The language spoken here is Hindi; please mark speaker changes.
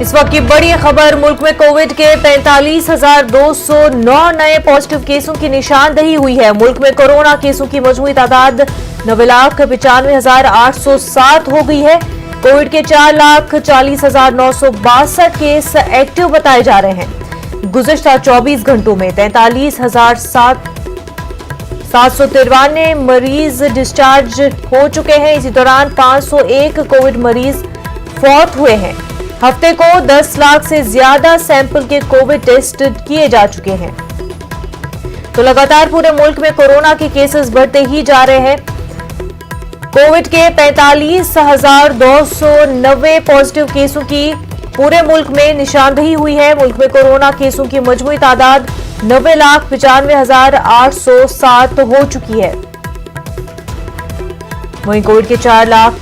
Speaker 1: इस वक्त की बड़ी खबर, मुल्क में कोविड के 45,209 नए पॉजिटिव केसों की निशानदही हुई है। मुल्क में कोरोना केसों की मजमूई तादाद 9,95,807 हो गई है। कोविड के 4,40,962 केस एक्टिव बताए जा रहे हैं। गुज़िश्ता 24 घंटों में 43,793 मरीज डिस्चार्ज हो चुके हैं। इसी दौरान 501 कोविड मरीज फौत हुए हैं। हफ्ते को 10 लाख से ज्यादा सैंपल के कोविड टेस्ट किए जा चुके हैं। तो लगातार पूरे मुल्क में कोरोना के केसेस बढ़ते ही जा रहे हैं। कोविड के 45,290 पॉजिटिव केसों की पूरे मुल्क में निशानदही हुई है। मुल्क में कोरोना केसों की मजमूई तादाद 90,95,807 हो चुकी है। वहीं कोविड के 4 लाख